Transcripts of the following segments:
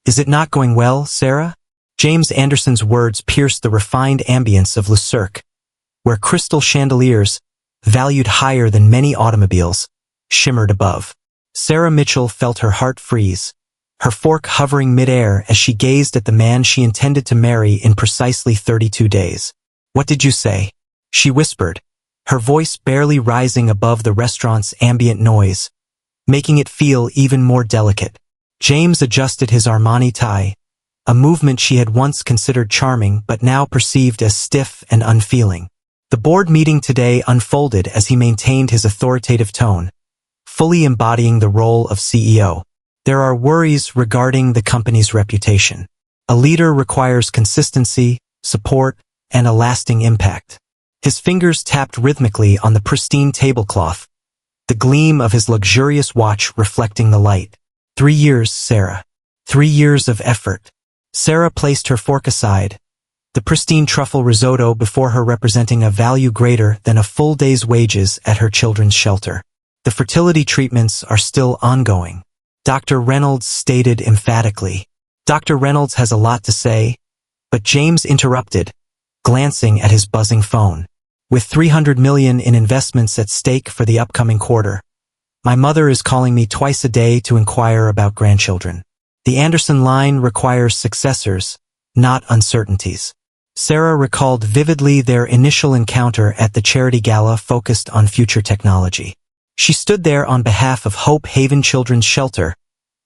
Is it not going well, Sarah? James Anderson's words pierced the refined ambience of Le Cirque, where crystal chandeliers, valued higher than many automobiles, shimmered above. Sarah Mitchell felt her heart freeze, her fork hovering midair as she gazed at the man she intended to marry in precisely 32 days. "What did you say?" she whispered, her voice barely rising above the restaurant's ambient noise, making it feel even more delicate. James adjusted his Armani tie, a movement she had once considered charming but now perceived as stiff and unfeeling. The board meeting today unfolded as he maintained his authoritative tone, fully embodying the role of CEO. There are worries regarding the company's reputation. A leader requires consistency, support, and a lasting impact. His fingers tapped rhythmically on the pristine tablecloth, the gleam of his luxurious watch reflecting the light. 3 years, Sarah. 3 years of effort. Sarah placed her fork aside, the pristine truffle risotto before her representing a value greater than a full day's wages at her children's shelter. The fertility treatments are still ongoing, Dr. Reynolds stated emphatically. Dr. Reynolds has a lot to say, but James interrupted, glancing at his buzzing phone. With $300 million in investments at stake for the upcoming quarter, my mother is calling me twice a day to inquire about grandchildren. The Anderson line requires successors, not uncertainties. Sarah recalled vividly their initial encounter at the charity gala focused on future technology. She stood there on behalf of Hope Haven Children's Shelter,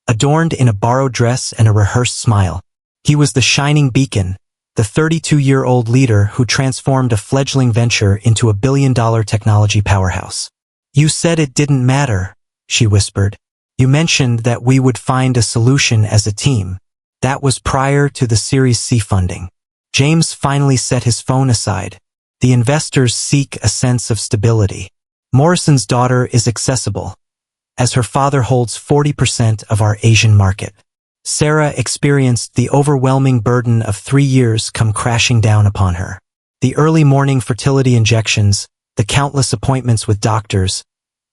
adorned in a borrowed dress and a rehearsed smile. He was the shining beacon, the 32-year-old leader who transformed a fledgling venture into a billion-dollar technology powerhouse. "You said it didn't matter," she whispered. "You mentioned that we would find a solution as a team. That was prior to the Series C funding." James finally set his phone aside. The investors seek a sense of stability. Morrison's daughter is accessible, as her father holds 40% of our Asian market. Sarah experienced the overwhelming burden of 3 years come crashing down upon her. The early morning fertility injections, the countless appointments with doctors,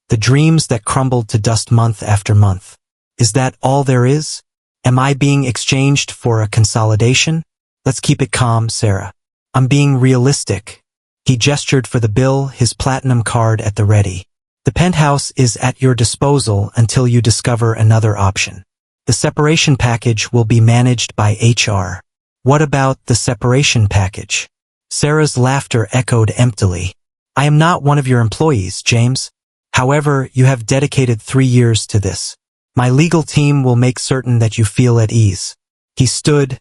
the dreams that crumbled to dust month after month. Is that all there is? Am I being exchanged for a consolidation? Let's keep it calm, Sarah. I'm being realistic. He gestured for the bill, his platinum card at the ready. The penthouse is at your disposal until you discover another option. The separation package will be managed by HR. What about the separation package? Sarah's laughter echoed emptily. I am not one of your employees, James. However, you have dedicated 3 years to this. My legal team will make certain that you feel at ease. He stood,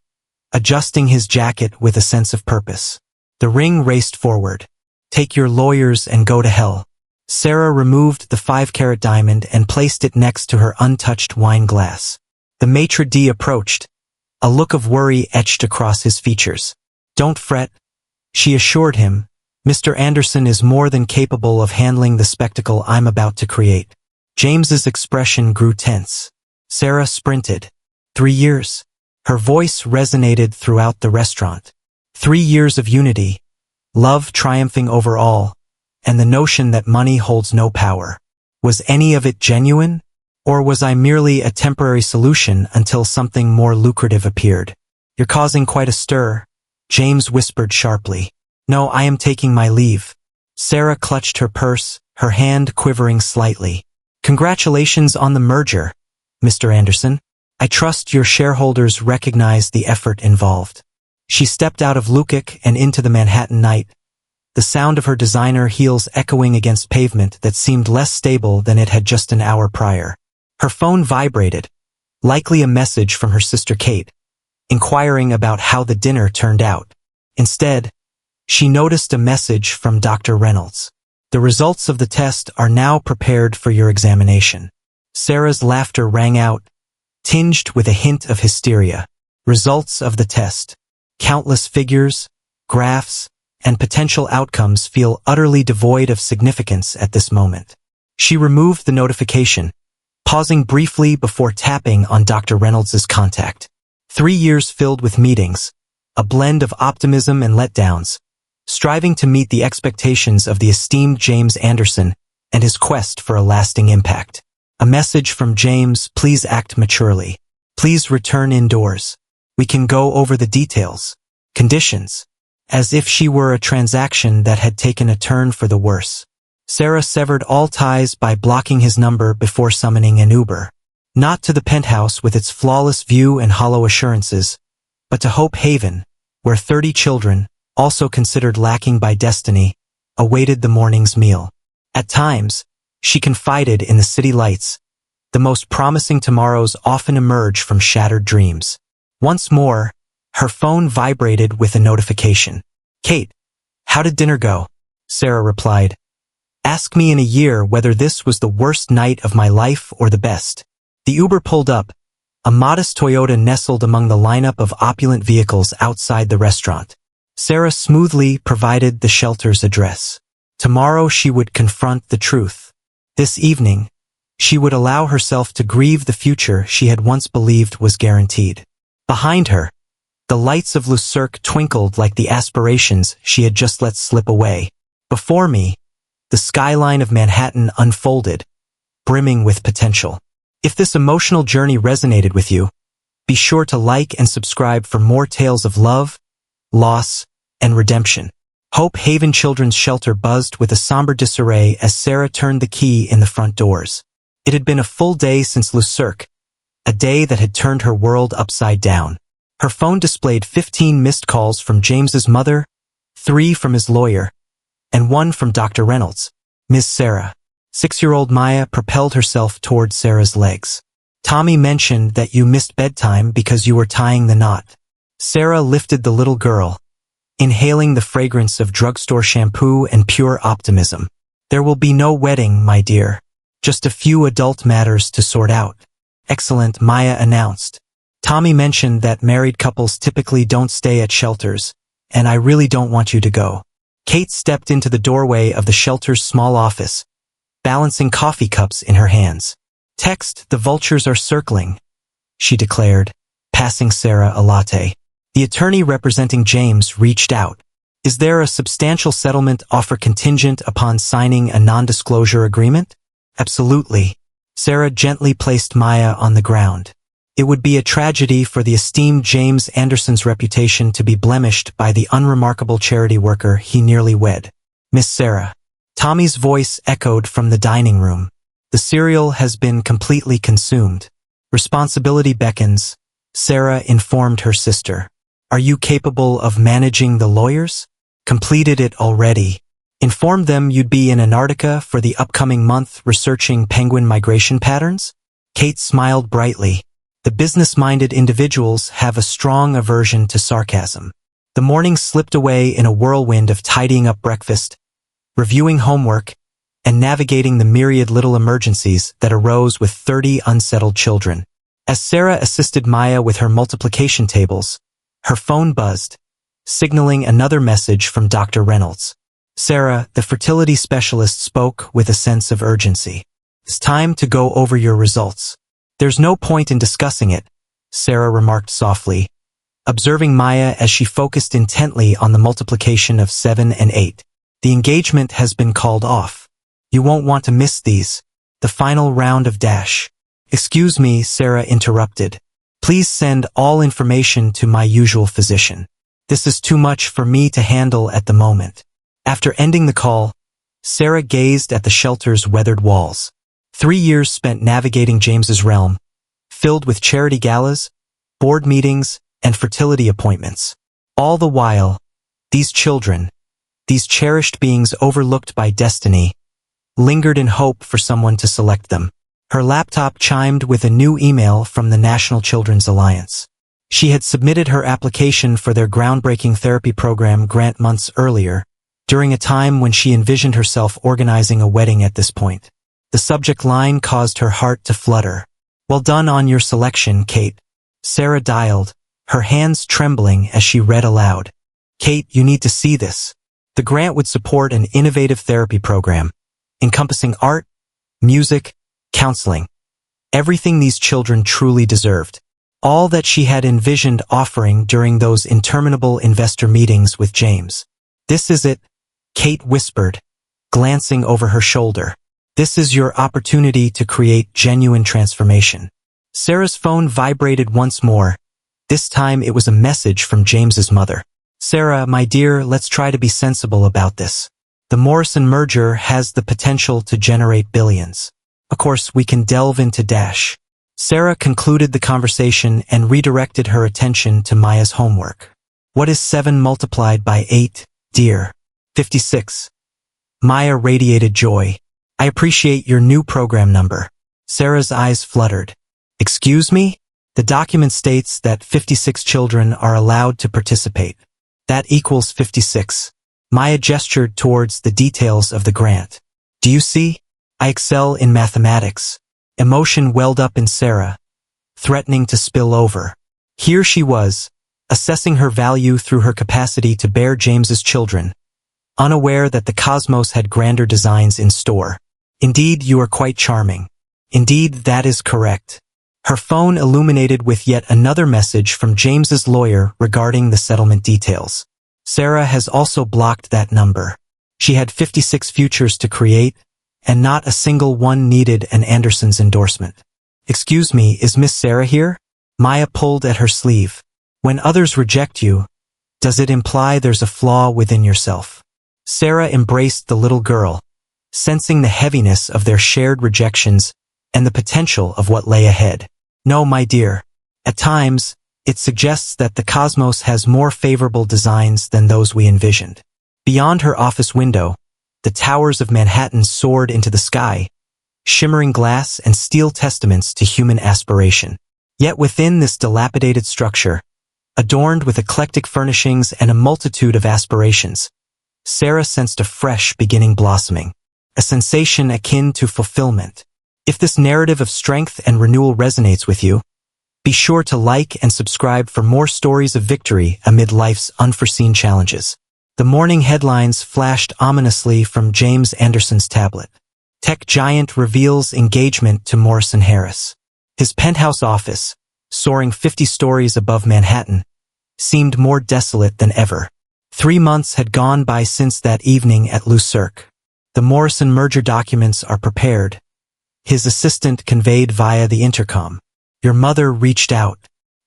adjusting his jacket with a sense of purpose. The ring raced forward. Take your lawyers and go to hell. Sarah removed the 5-carat diamond and placed it next to her untouched wine glass. The maitre d' approached, a look of worry etched across his features. Don't fret, she assured him. Mr. Anderson is more than capable of handling the spectacle I'm about to create. James's expression grew tense. Sarah sprinted. 3 years. Her voice resonated throughout the restaurant. 3 years of unity, love triumphing over all, and the notion that money holds no power. Was any of it genuine? Or was I merely a temporary solution until something more lucrative appeared? You're causing quite a stir, James whispered sharply. No, I am taking my leave. Sarah clutched her purse, her hand quivering slightly. Congratulations on the merger, Mr. Anderson. I trust your shareholders recognize the effort involved. She stepped out of Lukik and into the Manhattan night, the sound of her designer heels echoing against pavement that seemed less stable than it had just an hour prior. Her phone vibrated, likely a message from her sister Kate, inquiring about how the dinner turned out. Instead, she noticed a message from Dr. Reynolds. The results of the test are now prepared for your examination. Sarah's laughter rang out, tinged with a hint of hysteria. Results of the test. Countless figures, graphs, and potential outcomes feel utterly devoid of significance at this moment. She removed the notification, pausing briefly before tapping on Dr. Reynolds's contact. 3 years filled with meetings, a blend of optimism and letdowns, striving to meet the expectations of the esteemed James Anderson and his quest for a lasting impact. A message from James, please act maturely. Please return indoors. We can go over the details. Conditions. As if she were a transaction that had taken a turn for the worse. Sarah severed all ties by blocking his number before summoning an Uber. Not to the penthouse with its flawless view and hollow assurances, but to Hope Haven, where 30 children, also considered lacking by destiny, awaited the morning's meal. At times, she confided in the city lights. The most promising tomorrows often emerge from shattered dreams. Once more, her phone vibrated with a notification. Kate, how did dinner go? Sarah replied. Ask me in a year whether this was the worst night of my life or the best. The Uber pulled up. A modest Toyota nestled among the lineup of opulent vehicles outside the restaurant. Sarah smoothly provided the shelter's address. Tomorrow she would confront the truth. This evening, she would allow herself to grieve the future she had once believed was guaranteed. Behind her, the lights of Le Cirque twinkled like the aspirations she had just let slip away. Before me, the skyline of Manhattan unfolded, brimming with potential. If this emotional journey resonated with you, be sure to like and subscribe for more tales of love, loss, and redemption. Hope Haven Children's Shelter buzzed with a somber disarray as Sarah turned the key in the front doors. It had been a full day since Le Cirque, a day that had turned her world upside down. Her phone displayed 15 missed calls from James's mother, 3 from his lawyer, and 1 from Dr. Reynolds. Miss Sarah. 6-year-old Maya propelled herself toward Sarah's legs. Tommy mentioned that you missed bedtime because you were tying the knot. Sarah lifted the little girl, inhaling the fragrance of drugstore shampoo and pure optimism. There will be no wedding, my dear. Just a few adult matters to sort out. Excellent, Maya announced. Tommy mentioned that married couples typically don't stay at shelters, and I really don't want you to go. Kate stepped into the doorway of the shelter's small office, balancing coffee cups in her hands. Text, the vultures are circling, she declared, passing Sarah a latte. The attorney representing James reached out. Is there a substantial settlement offer contingent upon signing a non-disclosure agreement? Absolutely. Sarah gently placed Maya on the ground. It would be a tragedy for the esteemed James Anderson's reputation to be blemished by the unremarkable charity worker he nearly wed. Miss Sarah. Tommy's voice echoed from the dining room. The cereal has been completely consumed. Responsibility beckons, Sarah informed her sister. Are you capable of managing the lawyers? Completed it already. Informed them you'd be in Antarctica for the upcoming month researching penguin migration patterns? Kate smiled brightly. The business-minded individuals have a strong aversion to sarcasm. The morning slipped away in a whirlwind of tidying up breakfast, reviewing homework, and navigating the myriad little emergencies that arose with 30 unsettled children. As Sarah assisted Maya with her multiplication tables, her phone buzzed, signaling another message from Dr. Reynolds. Sarah, the fertility specialist, spoke with a sense of urgency. It's time to go over your results. There's no point in discussing it, Sarah remarked softly, observing Maya as she focused intently on the multiplication of 7 and 8. The engagement has been called off. You won't want to miss these. The final round of dash. Excuse me, Sarah interrupted. Please send all information to my usual physician. This is too much for me to handle at the moment. After ending the call, Sarah gazed at the shelter's weathered walls. 3 years spent navigating James's realm, filled with charity galas, board meetings, and fertility appointments. All the while, these children, these cherished beings overlooked by destiny, lingered in hope for someone to select them. Her laptop chimed with a new email from the National Children's Alliance. She had submitted her application for their groundbreaking therapy program grant months earlier, during a time when she envisioned herself organizing a wedding at this point. The subject line caused her heart to flutter. Well done on your selection, Kate. Sarah dialed, her hands trembling as she read aloud. Kate, you need to see this. The grant would support an innovative therapy program, encompassing art, music, counseling. Everything these children truly deserved. All that she had envisioned offering during those interminable investor meetings with James. This is it, Kate whispered, glancing over her shoulder. This is your opportunity to create genuine transformation. Sarah's phone vibrated once more. This time it was a message from James's mother. Sarah, my dear, let's try to be sensible about this. The Morrison merger has the potential to generate billions. Of course, we can delve into dash. Sarah concluded the conversation and redirected her attention to Maya's homework. What is 7 multiplied by 8, dear? 56. Maya radiated joy. I appreciate your new program number. Sarah's eyes fluttered. Excuse me? The document states that 56 children are allowed to participate. That equals 56. Maya gestured towards the details of the grant. Do you see? I excel in mathematics. Emotion welled up in Sarah, threatening to spill over. Here she was, assessing her value through her capacity to bear James's children, unaware that the cosmos had grander designs in store. Indeed, you are quite charming. Indeed, that is correct. Her phone illuminated with yet another message from James's lawyer regarding the settlement details. Sarah has also blocked that number. She had 56 futures to create, and not a single one needed an Anderson's endorsement. Excuse me, is Miss Sarah here? Maya pulled at her sleeve. When others reject you, does it imply there's a flaw within yourself? Sarah embraced the little girl, sensing the heaviness of their shared rejections and the potential of what lay ahead. No, my dear. At times, it suggests that the cosmos has more favorable designs than those we envisioned. Beyond her office window, the towers of Manhattan soared into the sky, shimmering glass and steel testaments to human aspiration. Yet within this dilapidated structure, adorned with eclectic furnishings and a multitude of aspirations, Sarah sensed a fresh beginning blossoming, a sensation akin to fulfillment. If this narrative of strength and renewal resonates with you, be sure to like and subscribe for more stories of victory amid life's unforeseen challenges. The morning headlines flashed ominously from James Anderson's tablet. Tech giant reveals engagement to Morrison Harris. His penthouse office, soaring 50 stories above Manhattan, seemed more desolate than ever. 3 months had gone by since that evening at Lucirc. The Morrison merger documents are prepared. His assistant conveyed via the intercom. Your mother reached out.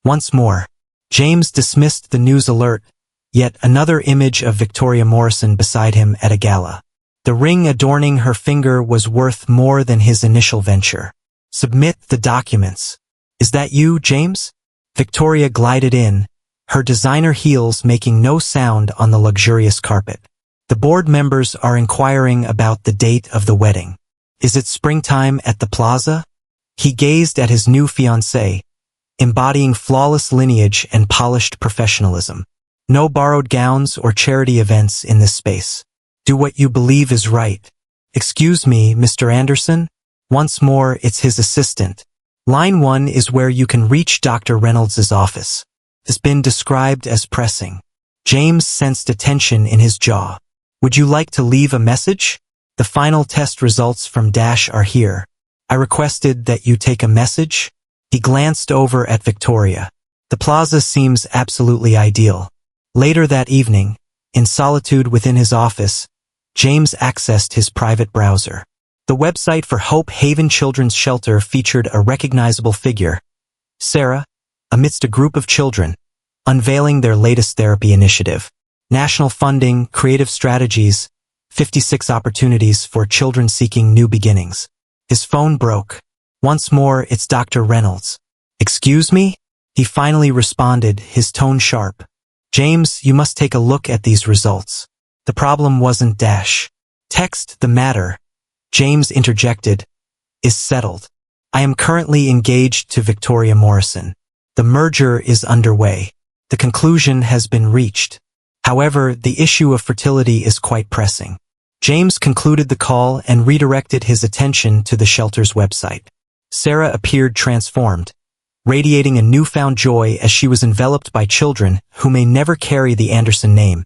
Once more, James dismissed the news alert, yet another image of Victoria Morrison beside him at a gala. The ring adorning her finger was worth more than his initial venture. Submit the documents. Is that you, James? Victoria glided in, her designer heels making no sound on the luxurious carpet. The board members are inquiring about the date of the wedding. Is it springtime at the plaza? He gazed at his new fiancée, embodying flawless lineage and polished professionalism. No borrowed gowns or charity events in this space. Do what you believe is right. Excuse me, Mr. Anderson? Once more, it's his assistant. Line 1 is where you can reach Dr. Reynolds' office. Has been described as pressing. James sensed a tension in his jaw. Would you like to leave a message? The final test results from Dash are here. I requested that you take a message. He glanced over at Victoria. The plaza seems absolutely ideal. Later that evening, in solitude within his office, James accessed his private browser. The website for Hope Haven Children's Shelter featured a recognizable figure, Sarah, amidst a group of children, unveiling their latest therapy initiative. National funding, creative strategies, 56 opportunities for children seeking new beginnings. His phone broke. Once more, it's Dr. Reynolds. Excuse me? He finally responded, his tone sharp. James, you must take a look at these results. The problem wasn't Dash. Text, the matter, James interjected, is settled. I am currently engaged to Victoria Morrison. The merger is underway. The conclusion has been reached. However, the issue of fertility is quite pressing. James concluded the call and redirected his attention to the shelter's website. Sarah appeared transformed, radiating a newfound joy as she was enveloped by children who may never carry the Anderson name,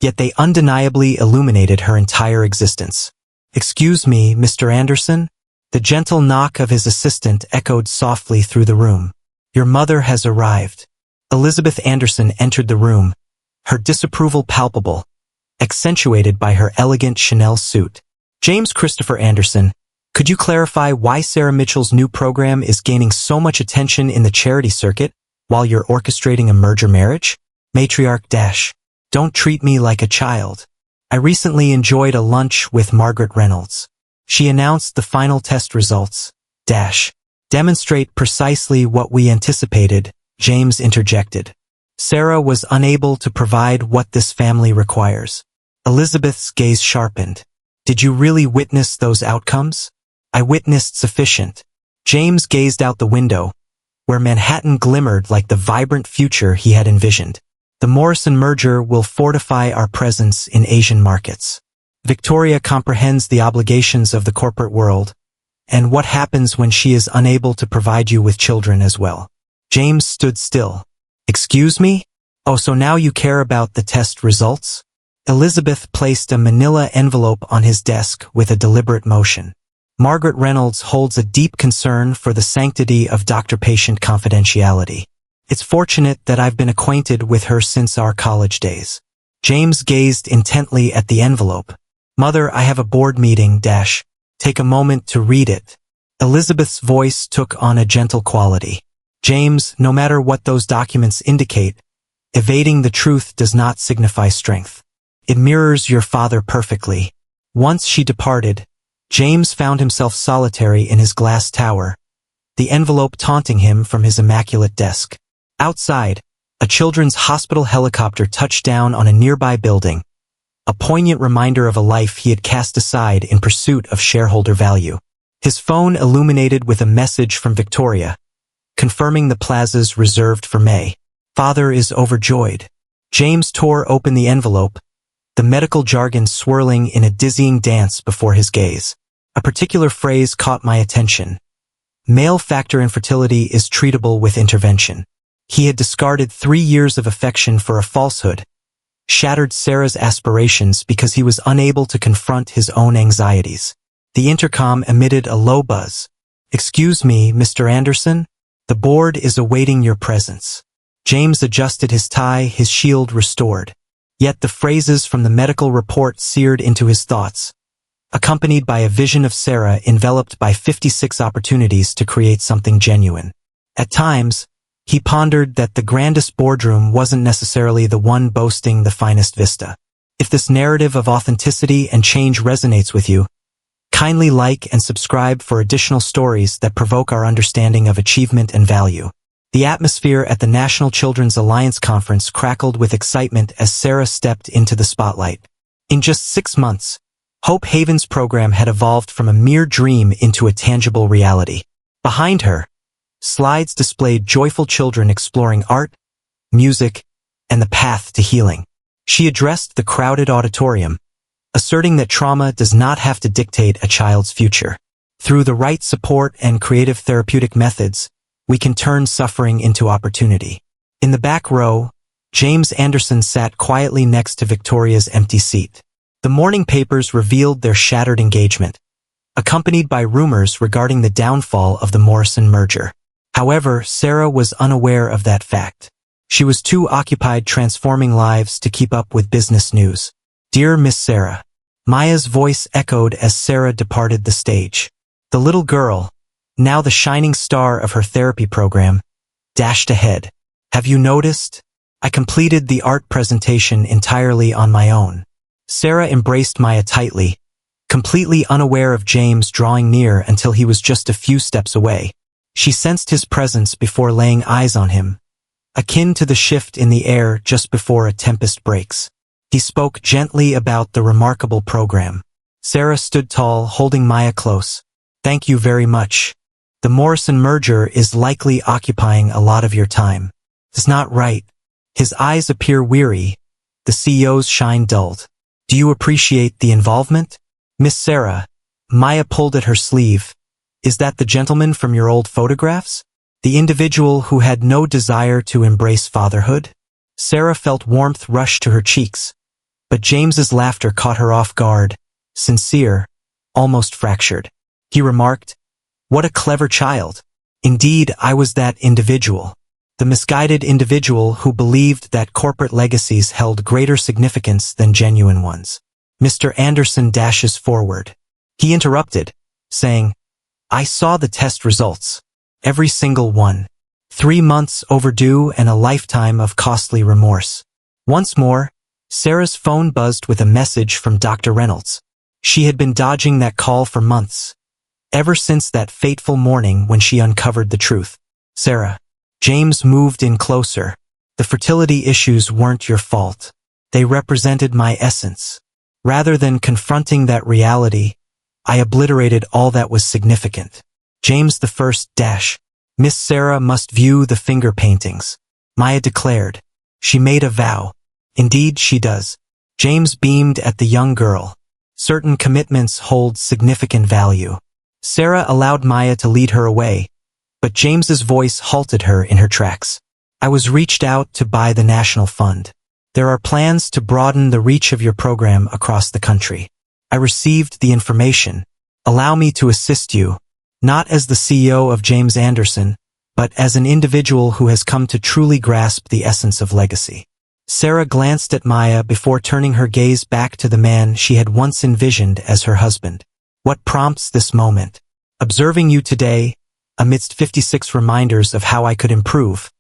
yet they undeniably illuminated her entire existence. Excuse me, Mr. Anderson? The gentle knock of his assistant echoed softly through the room. Your mother has arrived. Elizabeth Anderson entered the room, her disapproval palpable, accentuated by her elegant Chanel suit. James Christopher Anderson, Could you clarify why Sarah Mitchell's new program is gaining so much attention in the charity circuit while you're orchestrating a merger marriage? Matriarch Dash. Don't treat me like a child. I recently enjoyed a lunch with Margaret Reynolds. She announced the final test results. Dash. Demonstrate precisely what we anticipated, James interjected. Sarah was unable to provide what this family requires. Elizabeth's gaze sharpened. Did you really witness those outcomes? I witnessed sufficient. James gazed out the window, where Manhattan glimmered like the vibrant future he had envisioned. The Morrison merger will fortify our presence in Asian markets. Victoria comprehends the obligations of the corporate world, and what happens when she is unable to provide you with children as well. James stood still. Excuse me? Oh, so now you care about the test results? Elizabeth placed a manila envelope on his desk with a deliberate motion. Margaret Reynolds holds a deep concern for the sanctity of doctor-patient confidentiality. It's fortunate that I've been acquainted with her since our college days. James gazed intently at the envelope. Mother, I have a board meeting, Dash. Take a moment to read it. Elizabeth's voice took on a gentle quality. James, no matter what those documents indicate, evading the truth does not signify strength. It mirrors your father perfectly. Once she departed, James found himself solitary in his glass tower, the envelope taunting him from his immaculate desk. Outside, a children's hospital helicopter touched down on a nearby building, a poignant reminder of a life he had cast aside in pursuit of shareholder value. His phone illuminated with a message from Victoria, confirming the plaza's reserved for May. Father is overjoyed. James tore open the envelope, the medical jargon swirling in a dizzying dance before his gaze. A particular phrase caught my attention. Male factor infertility is treatable with intervention. He had discarded 3 years of affection for a falsehood, shattered Sarah's aspirations because he was unable to confront his own anxieties. The intercom emitted a low buzz. Excuse me, Mr. Anderson? The board is awaiting your presence. James adjusted his tie, his shield restored. Yet the phrases from the medical report seared into his thoughts, accompanied by a vision of Sarah enveloped by 56 opportunities to create something genuine. At times, he pondered that the grandest boardroom wasn't necessarily the one boasting the finest vista. If this narrative of authenticity and change resonates with you, kindly like and subscribe for additional stories that provoke our understanding of achievement and value. The atmosphere at the National Children's Alliance Conference crackled with excitement as Sarah stepped into the spotlight. In just 6 months, Hope Haven's program had evolved from a mere dream into a tangible reality. Behind her, slides displayed joyful children exploring art, music, and the path to healing. She addressed the crowded auditorium, asserting that trauma does not have to dictate a child's future. Through the right support and creative therapeutic methods, we can turn suffering into opportunity. In the back row, James Anderson sat quietly next to Victoria's empty seat. The morning papers revealed their shattered engagement, accompanied by rumors regarding the downfall of the Morrison merger. However, Sarah was unaware of that fact. She was too occupied transforming lives to keep up with business news. Dear Miss Sarah. Maya's voice echoed as Sarah departed the stage. The little girl, now the shining star of her therapy program, dashed ahead. Have you noticed? I completed the art presentation entirely on my own. Sarah embraced Maya tightly, completely unaware of James drawing near until he was just a few steps away. She sensed his presence before laying eyes on him, akin to the shift in the air just before a tempest breaks. He spoke gently about the remarkable program. Sarah stood tall, holding Maya close. Thank you very much. The Morrison merger is likely occupying a lot of your time. It's not right. His eyes appear weary, the CEO's shine dulled. Do you appreciate the involvement? Miss Sarah, Maya pulled at her sleeve. Is that the gentleman from your old photographs? The individual who had no desire to embrace fatherhood? Sarah felt warmth rush to her cheeks, but James's laughter caught her off guard, sincere, almost fractured. He remarked, "What a clever child. Indeed, I was that individual. The misguided individual who believed that corporate legacies held greater significance than genuine ones." Mr. Anderson dashes forward. He interrupted, saying, "I saw the test results. Every single one. 3 months overdue and a lifetime of costly remorse." Once more, Sarah's phone buzzed with a message from Dr. Reynolds. She had been dodging that call for months, ever since that fateful morning when she uncovered the truth. "Sarah." James moved in closer. "The fertility issues weren't your fault. They represented my essence. Rather than confronting that reality, I obliterated all that was significant." James the First dash. "Miss Sarah must view the finger paintings," Maya declared. "She made a vow." "Indeed she does." James beamed at the young girl. "Certain commitments hold significant value." Sarah allowed Maya to lead her away, but James's voice halted her in her tracks. "I was reached out to by the National Fund. There are plans to broaden the reach of your program across the country. I received the information. Allow me to assist you, not as the CEO of James Anderson, but as an individual who has come to truly grasp the essence of legacy." Sarah glanced at Maya before turning her gaze back to the man she had once envisioned as her husband. "What prompts this moment? Observing you today, amidst 56 reminders of how I could improve,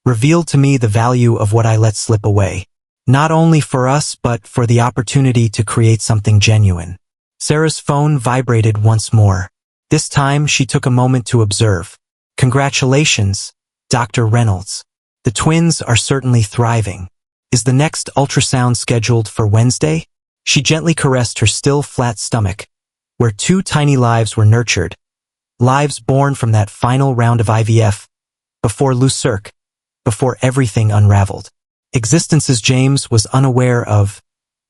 revealed to me the value of what I let slip away. Not only for us but for the opportunity to create something genuine." Sarah's phone vibrated once more. This time she took a moment to observe. "Congratulations, Dr. Reynolds. The twins are certainly thriving. Is the next ultrasound scheduled for Wednesday?" She gently caressed her still flat stomach, where 2 tiny lives were nurtured, lives born from that final round of IVF, before Lucirc, before everything unraveled. Existences James was unaware of,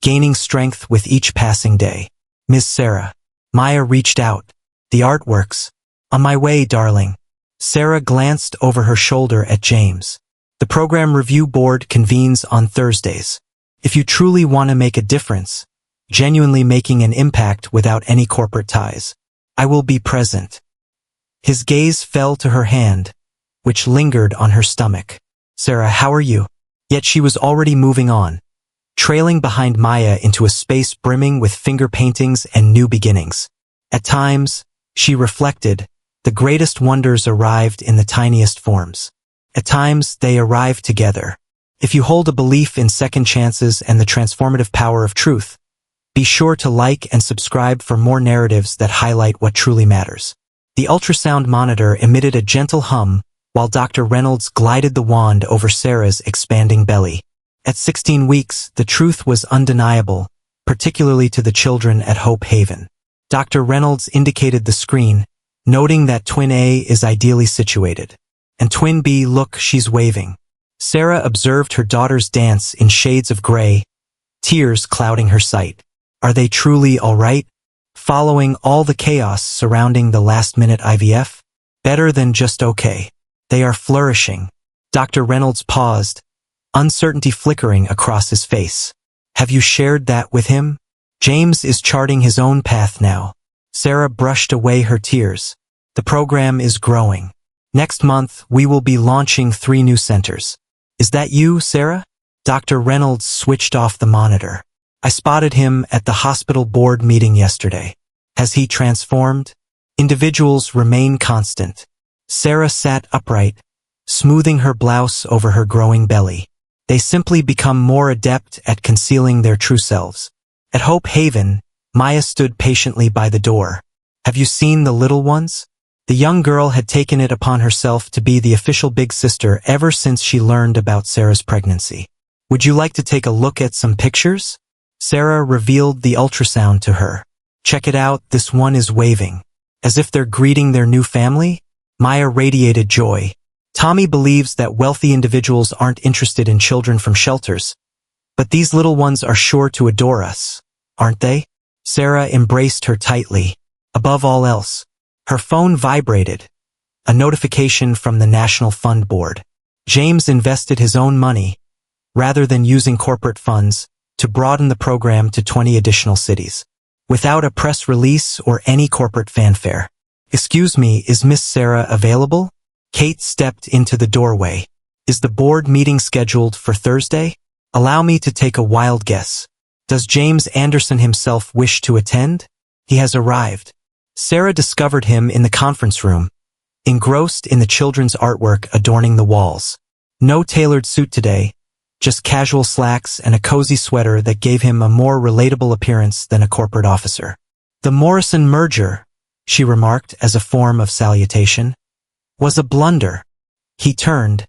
gaining strength with each passing day. "Miss Sarah." Maya reached out. "The artworks." "On my way, darling." Sarah glanced over her shoulder at James. "The program review board convenes on Thursdays. If you truly want to make a difference, genuinely making an impact without any corporate ties, I will be present." His gaze fell to her hand, which lingered on her stomach. "Sarah, how are you?" Yet she was already moving on, trailing behind Maya into a space brimming with finger paintings and new beginnings. At times, she reflected, the greatest wonders arrived in the tiniest forms. At times, they arrived together. If you hold a belief in second chances and the transformative power of truth, be sure to like and subscribe for more narratives that highlight what truly matters. The ultrasound monitor emitted a gentle hum while Dr. Reynolds glided the wand over Sarah's expanding belly. At 16 weeks, the truth was undeniable, particularly to the children at Hope Haven. Dr. Reynolds indicated the screen, noting that twin A is ideally situated. And twin B, look, she's waving. Sarah observed her daughter's dance in shades of gray, tears clouding her sight. Are they truly all right? Following all the chaos surrounding the last-minute IVF? Better than just okay. They are flourishing. Dr. Reynolds paused, uncertainty flickering across his face. Have you shared that with him? James is charting his own path now. Sarah brushed away her tears. The program is growing. Next month, we will be launching 3 new centers. Is that you, Sarah? Dr. Reynolds switched off the monitor. I spotted him at the hospital board meeting yesterday. Has he transformed? Individuals remain constant. Sarah sat upright, smoothing her blouse over her growing belly. They simply become more adept at concealing their true selves. At Hope Haven, Maya stood patiently by the door. Have you seen the little ones? The young girl had taken it upon herself to be the official big sister ever since she learned about Sarah's pregnancy. Would you like to take a look at some pictures? Sarah revealed the ultrasound to her. Check it out, this one is waving. As if they're greeting their new family? Maya radiated joy. Tommy believes that wealthy individuals aren't interested in children from shelters. But these little ones are sure to adore us, aren't they? Sarah embraced her tightly. Above all else, her phone vibrated. A notification from the National Fund Board. James invested his own money, rather than using corporate funds, to broaden the program to 20 additional cities. Without a press release or any corporate fanfare. Excuse me, is Miss Sarah available? Kate stepped into the doorway. Is the board meeting scheduled for Thursday? Allow me to take a wild guess. Does James Anderson himself wish to attend? He has arrived. Sarah discovered him in the conference room, engrossed in the children's artwork adorning the walls. No tailored suit today, just casual slacks and a cozy sweater that gave him a more relatable appearance than a corporate officer. The Morrison merger, she remarked as a form of salutation, was a blunder. He turned,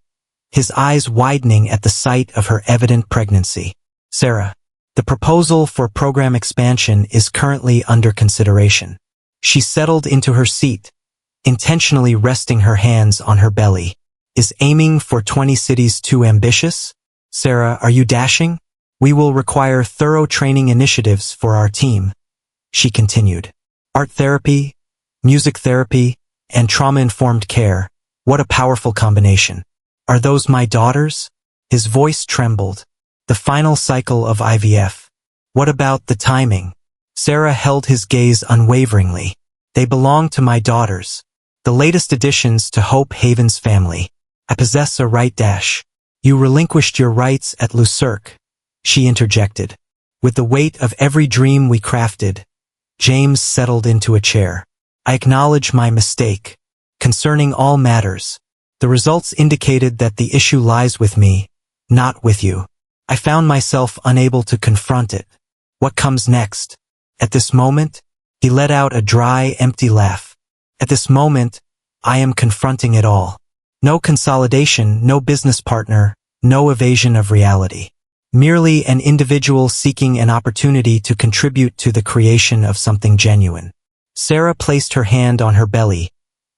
his eyes widening at the sight of her evident pregnancy. Sarah, the proposal for program expansion is currently under consideration. She settled into her seat, intentionally resting her hands on her belly. Is aiming for 20 cities too ambitious? Sarah, are you dashing? We will require thorough training initiatives for our team, she continued. Art therapy, music therapy, and trauma-informed care. What a powerful combination. Are those my daughters? His voice trembled. The final cycle of IVF. What about the timing? Sarah held his gaze unwaveringly. They belong to my daughters. The latest additions to Hope Haven's family. I possess a right dash. You relinquished your rights at Lucerque, she interjected. With the weight of every dream we crafted, James settled into a chair. I acknowledge my mistake. Concerning all matters, the results indicated that the issue lies with me, not with you. I found myself unable to confront it. What comes next? At this moment, he let out a dry, empty laugh. At this moment, I am confronting it all. No consolidation, no business partner, no evasion of reality. Merely an individual seeking an opportunity to contribute to the creation of something genuine. Sarah placed her hand on her belly,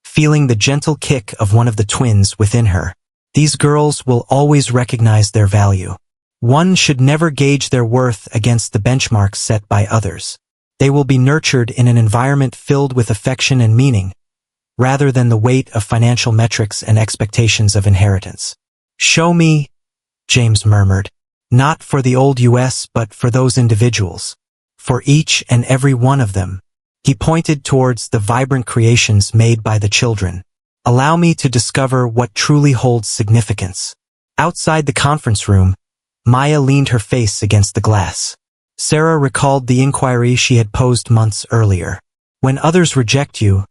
feeling the gentle kick of one of the twins within her. These girls will always recognize their value. One should never gauge their worth against the benchmarks set by others. They will be nurtured in an environment filled with affection and meaning, rather than the weight of financial metrics and expectations of inheritance. Show me, James murmured. Not for the old US, but for those individuals. For each and every one of them. He pointed towards the vibrant creations made by the children. Allow me to discover what truly holds significance. Outside the conference room, Maya leaned her face against the glass. Sarah recalled the inquiry she had posed months earlier. When others reject you,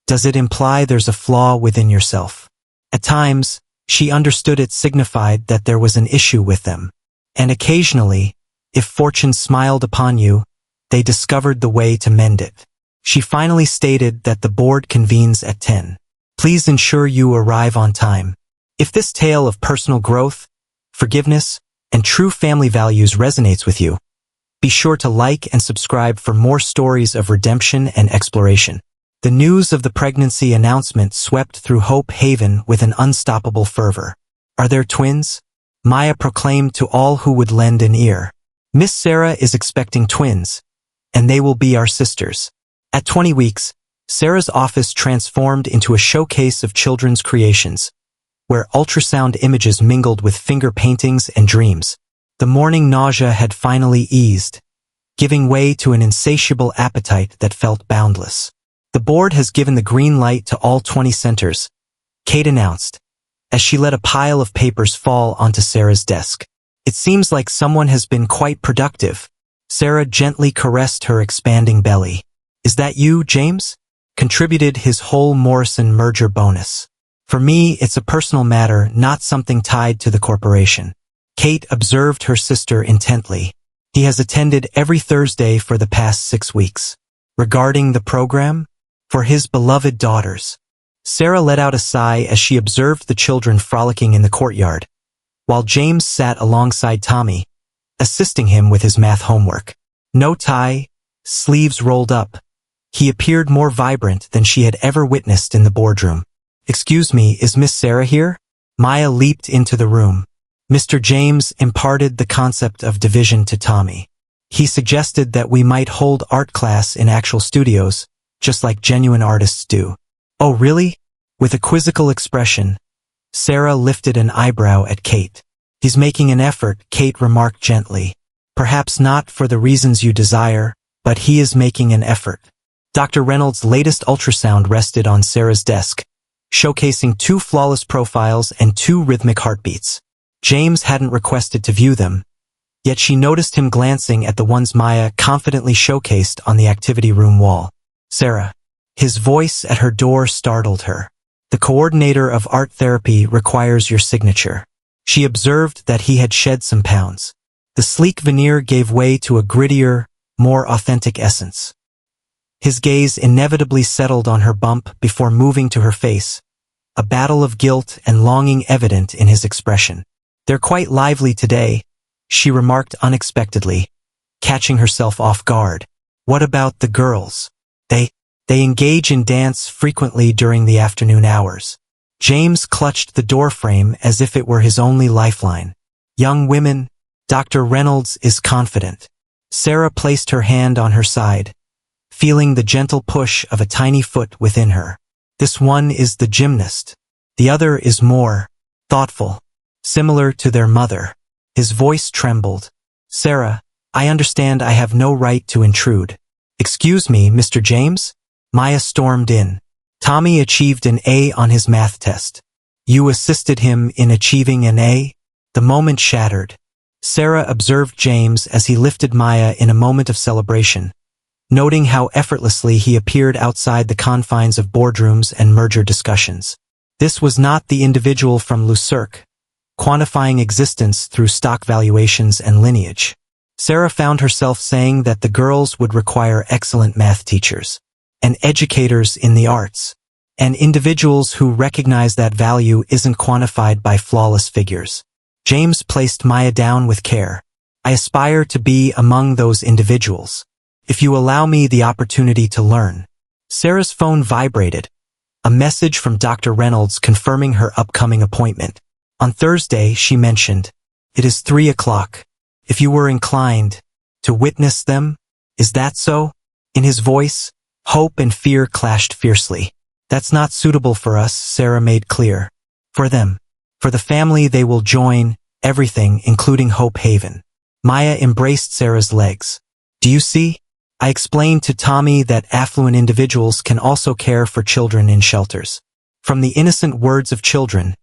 does it imply there's a flaw within yourself? At times, she understood it signified that there was an issue with them. And occasionally, if fortune smiled upon you, they discovered the way to mend it. She finally stated that the board convenes at 10. Please ensure you arrive on time. If this tale of personal growth, forgiveness, and true family values resonates with you, be sure to like and subscribe for more stories of redemption and exploration. The news of the pregnancy announcement swept through Hope Haven with an unstoppable fervor. Are there twins? Maya proclaimed to all who would lend an ear. Miss Sarah is expecting twins, and they will be our sisters. At 20 weeks, Sarah's office transformed into a showcase of children's creations, where ultrasound images mingled with finger paintings and dreams. The morning nausea had finally eased, giving way to an insatiable appetite that felt boundless. The board has given the green light to all 20 centers, Kate announced, as she let a pile of papers fall onto Sarah's desk. It seems like someone has been quite productive. Sarah gently caressed her expanding belly. Is that you, James? Contributed his whole Morrison merger bonus. For me, it's a personal matter, not something tied to the corporation. Kate observed her sister intently. He has attended every Thursday for the past 6 weeks. Regarding the program? For his beloved daughters. Sarah let out a sigh as she observed the children frolicking in the courtyard, while James sat alongside Tommy, assisting him with his math homework. No tie, sleeves rolled up. He appeared more vibrant than she had ever witnessed in the boardroom. Excuse me, is Miss Sarah here? Maya leaped into the room. Mr. James imparted the concept of division to Tommy. He suggested that we might hold art class in actual studios, just like genuine artists do. Oh, really? With a quizzical expression, Sarah lifted an eyebrow at Kate. He's making an effort, Kate remarked gently. Perhaps not for the reasons you desire, but he is making an effort. Dr. Reynolds' latest ultrasound rested on Sarah's desk, showcasing 2 flawless profiles and 2 rhythmic heartbeats. James hadn't requested to view them, yet she noticed him glancing at the ones Maya confidently showcased on the activity room wall. Sarah, His voice at her door startled her. The coordinator of art therapy requires your signature. She observed that he had shed some pounds. The sleek veneer gave way to a grittier, more authentic essence. His gaze inevitably settled on her bump before moving to her face, a battle of guilt and longing evident in his expression. "They're quite lively today," she remarked unexpectedly, catching herself off guard. "What about the girls? They engage in dance frequently during the afternoon hours." James clutched the doorframe as if it were his only lifeline. "Young women, Dr. Reynolds is confident." Sarah placed her hand on her side, feeling the gentle push of a tiny foot within her. "This one is the gymnast. The other is more thoughtful, similar to their mother." His voice trembled. "Sarah, I understand I have no right to intrude." "Excuse me, Mr. James?" Maya stormed in. "Tommy achieved an A on his math test. You assisted him in achieving an A?" The moment shattered. Sarah observed James as he lifted Maya in a moment of celebration, noting how effortlessly he appeared outside the confines of boardrooms and merger discussions. This was not the individual from Lucerque, quantifying existence through stock valuations and lineage. Sarah found herself saying that the girls would require excellent math teachers, and educators in the arts, and individuals who recognize that value isn't quantified by flawless figures. James placed Maya down with care. "I aspire to be among those individuals, if you allow me the opportunity to learn." Sarah's phone vibrated, a message from Dr. Reynolds confirming her upcoming appointment. On Thursday, she mentioned, "It is 3 o'clock. If you were inclined to witness them, is that so?" In his voice, hope and fear clashed fiercely. "That's not suitable for us," Sarah made clear. "For them. For the family they will join, everything, including Hope Haven." Maya embraced Sarah's legs. "Do you see? I explained to Tommy that affluent individuals can also care for children in shelters." From the innocent words of children,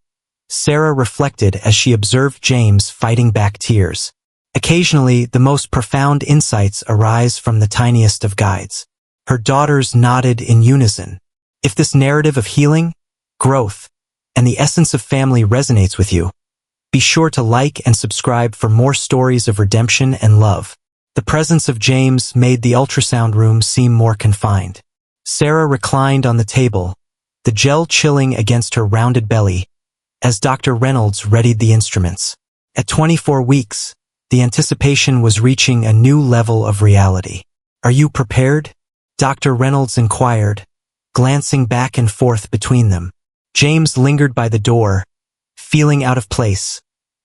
Sarah reflected as she observed James fighting back tears. Occasionally, the most profound insights arise from the tiniest of guides. Her daughters nodded in unison. If this narrative of healing, growth, and the essence of family resonates with you, be sure to like and subscribe for more stories of redemption and love. The presence of James made the ultrasound room seem more confined. Sarah reclined on the table, the gel chilling against her rounded belly, as Dr. Reynolds readied the instruments. At 24 weeks, the anticipation was reaching a new level of reality. "Are you prepared?" Dr. Reynolds inquired, glancing back and forth between them. James lingered by the door, feeling out of place,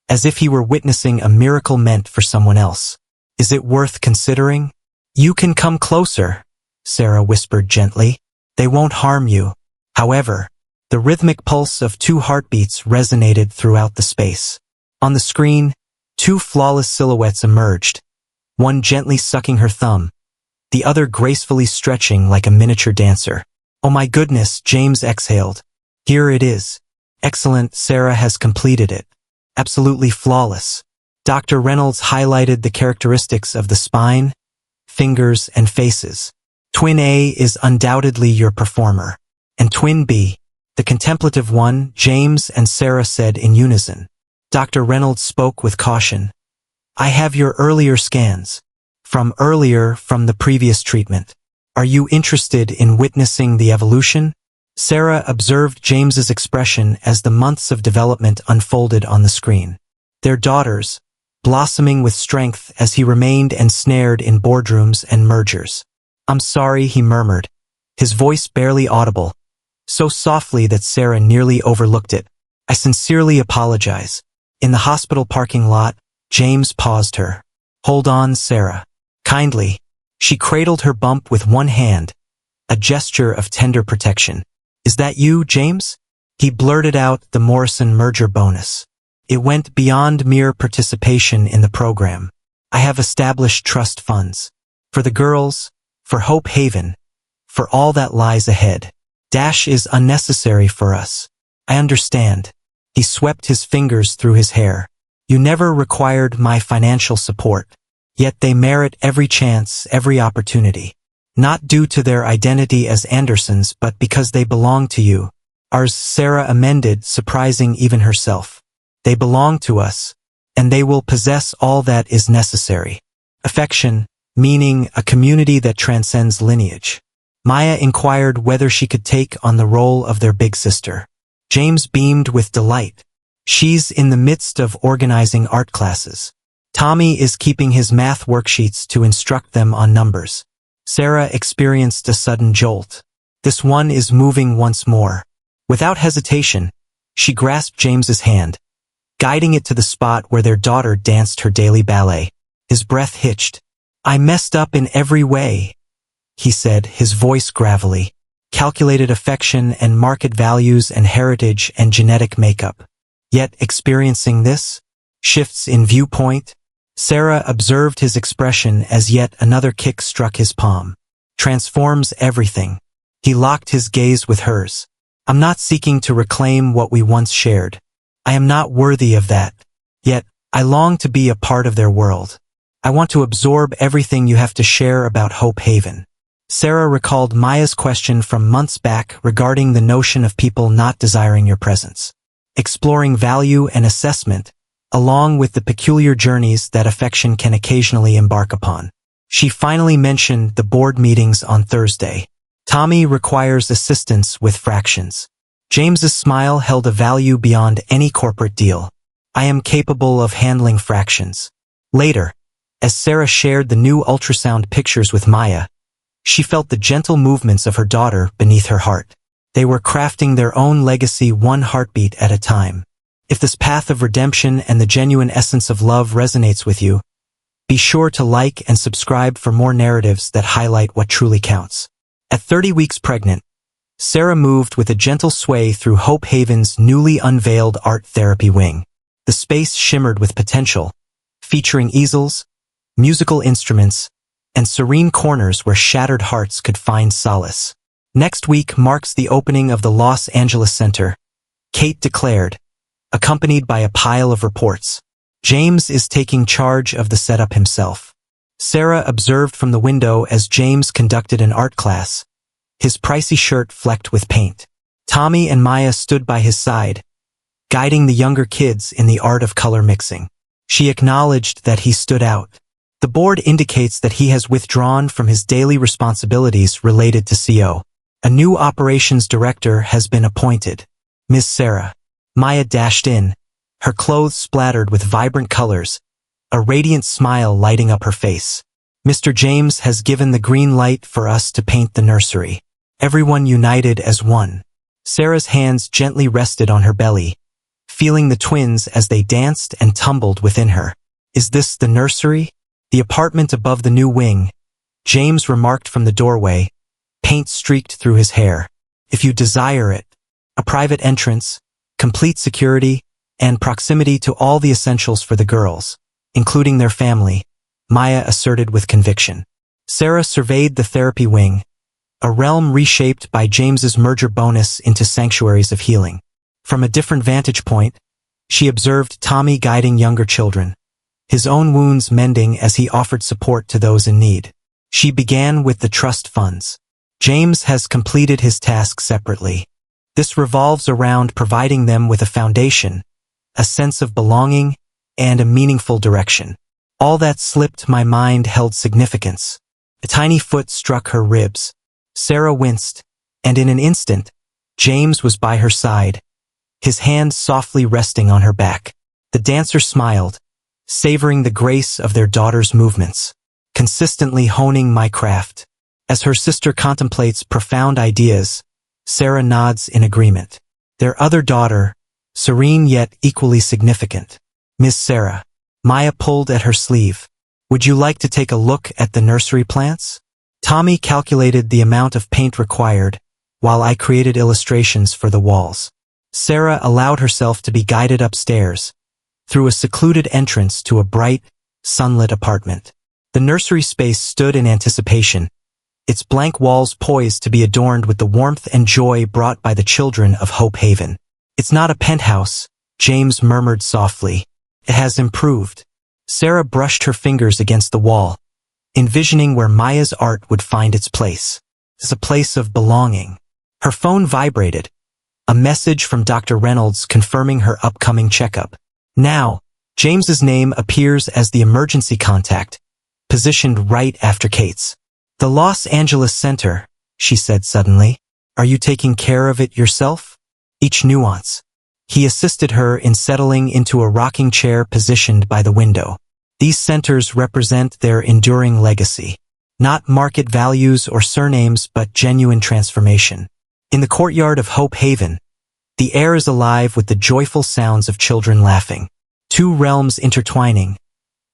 as if he were witnessing a miracle meant for someone else. "Is it worth considering?" "You can come closer," Sarah whispered gently. "They won't harm you." However, the rhythmic pulse of 2 heartbeats resonated throughout the space. On the screen, 2 flawless silhouettes emerged, one gently sucking her thumb, the other gracefully stretching like a miniature dancer. "Oh my goodness," James exhaled. "Here it is." "Excellent, Sarah has completed it. Absolutely flawless." Dr. Reynolds highlighted the characteristics of the spine, fingers, and faces. "Twin A is undoubtedly your performer. And Twin B, the contemplative one," James and Sarah said in unison. Dr. Reynolds spoke with caution. "I have your earlier scans. From the previous treatment. Are you interested in witnessing the evolution?" Sarah observed James's expression as the months of development unfolded on the screen. Their daughters, blossoming with strength as he remained ensnared in boardrooms and mergers. "I'm sorry," he murmured, his voice barely audible, so softly that Sarah nearly overlooked it. "I sincerely apologize." In the hospital parking lot, James paused her. "Hold on, Sarah. Kindly." She cradled her bump with one hand, a gesture of tender protection. "Is that you, James?" He blurted out the Morrison merger bonus. It went beyond mere participation in the program. "I have established trust funds. For the girls, for Hope Haven, for all that lies ahead. Dash is unnecessary for us. I understand." He swept his fingers through his hair. "You never required my financial support. Yet they merit every chance, every opportunity. not due to their identity as Andersons but because they belong to you. Ours, Sarah amended, surprising even herself. They belong to us, and they will possess all that is necessary. Affection, meaning a community that transcends lineage. Maya inquired whether she could take on the role of their big sister. James beamed with delight. She's in the midst of organizing art classes. Tommy is keeping his math worksheets to instruct them on numbers. Sarah experienced a sudden jolt. This one is moving once more. Without hesitation, she grasped James's hand, guiding it to the spot where their daughter danced her daily ballet. His breath hitched. I messed up in every way, he said, his voice gravelly. Calculated affection and market values and heritage and genetic makeup. Yet experiencing this? Shifts in viewpoint? Sarah observed his expression as yet another kick struck his palm. Transforms everything. He locked his gaze with hers. I'm not seeking to reclaim what we once shared. I am not worthy of that. Yet, I long to be a part of their world. I want to absorb everything you have to share about Hope Haven. Sarah recalled Maya's question from months back regarding the notion of people not desiring your presence. Exploring value and assessment, along with the peculiar journeys that affection can occasionally embark upon. She finally mentioned the board meetings on Thursday. Tommy requires assistance with fractions. James's smile held a value beyond any corporate deal. I am capable of handling fractions. Later, as Sarah shared the new ultrasound pictures with Maya, she felt the gentle movements of her daughter beneath her heart. They were crafting their own legacy one heartbeat at a time. If this path of redemption and the genuine essence of love resonates with you, be sure to like and subscribe for more narratives that highlight what truly counts. At 30 weeks pregnant, Sarah moved with a gentle sway through Hope Haven's newly unveiled art therapy wing. The space shimmered with potential, featuring easels, musical instruments, and serene corners where shattered hearts could find solace. Next week marks the opening of the Los Angeles Center, Kate declared, accompanied by a pile of reports. James is taking charge of the setup himself. Sarah observed from the window as James conducted an art class, his pricey shirt flecked with paint. Tommy and Maya stood by his side, guiding the younger kids in the art of color mixing. She acknowledged that he stood out. The board indicates that he has withdrawn from his daily responsibilities related to CO. A new operations director has been appointed. Miss Sarah. Maya dashed in, her clothes splattered with vibrant colors, a radiant smile lighting up her face. Mr. James has given the green light for us to paint the nursery. Everyone united as one. Sarah's hands gently rested on her belly, feeling the twins as they danced and tumbled within her. Is this the nursery? The apartment above the new wing, James remarked from the doorway, paint streaked through his hair. If you desire it, a private entrance, complete security, and proximity to all the essentials for the girls, including their family, Maya asserted with conviction. Sarah surveyed the therapy wing, a realm reshaped by James's merger bonus into sanctuaries of healing. From a different vantage point, she observed Tommy guiding younger children, his own wounds mending as he offered support to those in need. She began with the trust funds. James has completed his task separately. This revolves around providing them with a foundation, a sense of belonging, and a meaningful direction. All that slipped my mind held significance. A tiny foot struck her ribs. Sarah winced, and in an instant, James was by her side, his hand softly resting on her back. The dancer smiled, savoring the grace of their daughter's movements, consistently honing my craft. As her sister contemplates profound ideas, Sarah nods in agreement. Their other daughter, serene yet equally significant. Miss Sarah. Maya pulled at her sleeve. Would you like to take a look at the nursery plants? Tommy calculated the amount of paint required, while I created illustrations for the walls. Sarah allowed herself to be guided upstairs, through a secluded entrance to a bright, sunlit apartment. The nursery space stood in anticipation, its blank walls poised to be adorned with the warmth and joy brought by the children of Hope Haven. It's not a penthouse, James murmured softly. It has improved. Sarah brushed her fingers against the wall, envisioning where Maya's art would find its place. It's a place of belonging. Her phone vibrated, a message from Dr. Reynolds confirming her upcoming checkup. Now, James's name appears as the emergency contact, positioned right after Kate's. "The Los Angeles Center," she said suddenly. "Are you taking care of it yourself?" Each nuance. He assisted her in settling into a rocking chair positioned by the window. These centers represent their enduring legacy. Not market values or surnames, but genuine transformation. In the courtyard of Hope Haven, the air is alive with the joyful sounds of children laughing. Two realms intertwining,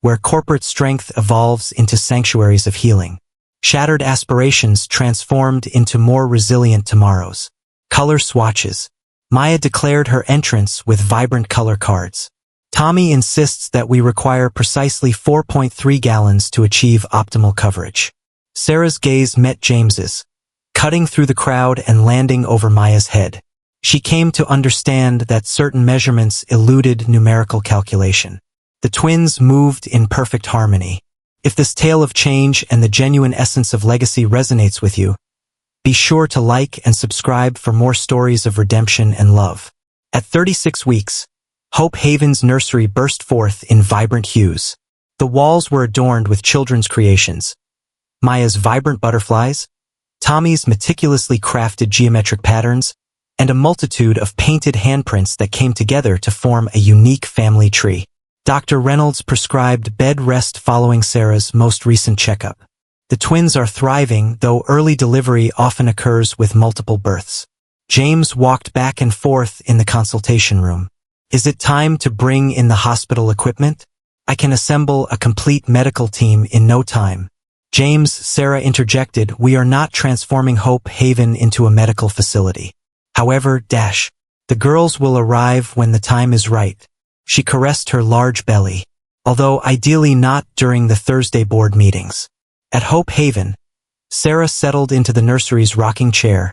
where corporate strength evolves into sanctuaries of healing. Shattered aspirations transformed into more resilient tomorrows. Color swatches. Maya declared her entrance with vibrant color cards. "Tommy insists that we require precisely 4.3 gallons to achieve optimal coverage." Sarah's gaze met James's, cutting through the crowd and landing over Maya's head. She came to understand that certain measurements eluded numerical calculation. The twins moved in perfect harmony. If this tale of change and the genuine essence of legacy resonates with you, be sure to like and subscribe for more stories of redemption and love. At 36 weeks, Hope Haven's nursery burst forth in vibrant hues. The walls were adorned with children's creations. Maya's vibrant butterflies, Tommy's meticulously crafted geometric patterns, and a multitude of painted handprints that came together to form a unique family tree. Dr. Reynolds prescribed bed rest following Sarah's most recent checkup. The twins are thriving, though early delivery often occurs with multiple births. James walked back and forth in the consultation room. "Is it time to bring in the hospital equipment? I can assemble a complete medical team in no time." "James," Sarah interjected, "we are not transforming Hope Haven into a medical facility. However, the girls will arrive when the time is right." She caressed her large belly, although ideally not during the Thursday board meetings. At Hope Haven, Sarah settled into the nursery's rocking chair,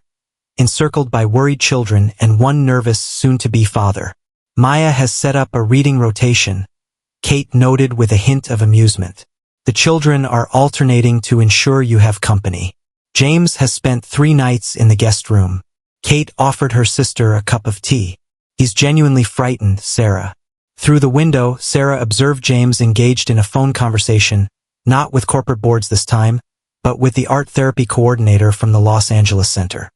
encircled by worried children and one nervous soon-to-be father. "Maya has set up a reading rotation," Kate noted with a hint of amusement. "The children are alternating to ensure you have company." James has spent 3 nights in the guest room. Kate offered her sister a cup of tea. "He's genuinely frightened, Sarah." Through the window, Sarah observed James engaged in a phone conversation, not with corporate boards this time, but with the art therapy coordinator from the Los Angeles Center.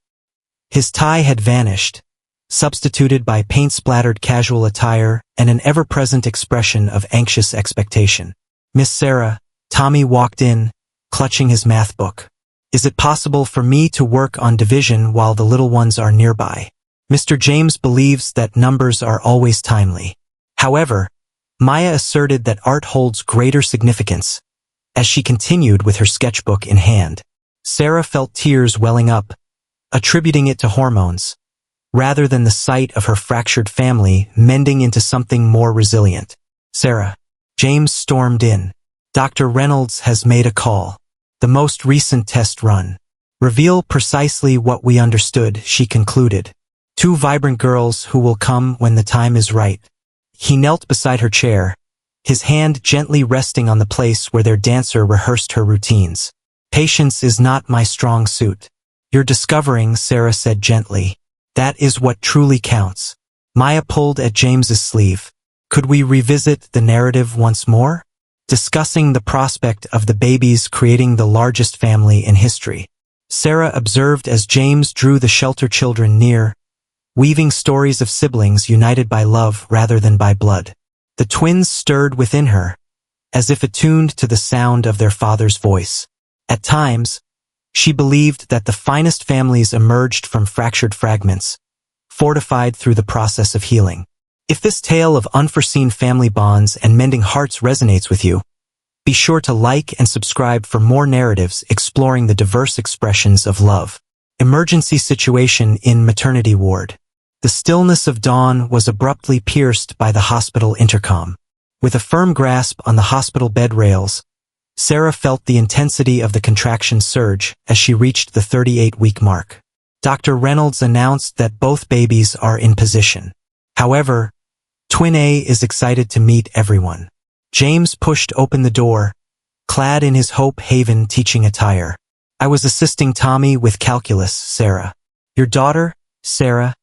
His tie had vanished, substituted by paint-splattered casual attire and an ever-present expression of anxious expectation. "Miss Sarah," Tommy walked in, clutching his math book. "Is it possible for me to work on division while the little ones are nearby?" Mr. James believes that numbers are always timely. However, Maya asserted that art holds greater significance, as she continued with her sketchbook in hand. Sarah felt tears welling up, attributing it to hormones, rather than the sight of her fractured family mending into something more resilient. "Sarah," James stormed in. "Dr. Reynolds has made a call. The most recent test run. Reveal precisely what we understood," she concluded. "2 vibrant girls who will come when the time is right." He knelt beside her chair, his hand gently resting on the place where their dancer rehearsed her routines. "Patience is not my strong suit. You're discovering," Sarah said gently. "That is what truly counts." Maya pulled at James's sleeve. "Could we revisit the narrative once more? Discussing the prospect of the babies creating the largest family in history." Sarah observed as James drew the shelter children near, weaving stories of siblings united by love rather than by blood. The twins stirred within her, as if attuned to the sound of their father's voice. At times, she believed that the finest families emerged from fractured fragments, fortified through the process of healing. If this tale of unforeseen family bonds and mending hearts resonates with you, be sure to like and subscribe for more narratives exploring the diverse expressions of love. Emergency situation in maternity ward. The stillness of dawn was abruptly pierced by the hospital intercom. With a firm grasp on the hospital bed rails, Sarah felt the intensity of the contraction surge as she reached the 38-week mark. Dr. Reynolds announced that both babies are in position. However, Twin A is excited to meet everyone. James pushed open the door, clad in his Hope Haven teaching attire. I was assisting Tommy with calculus, Sarah. Your daughter, Sarah,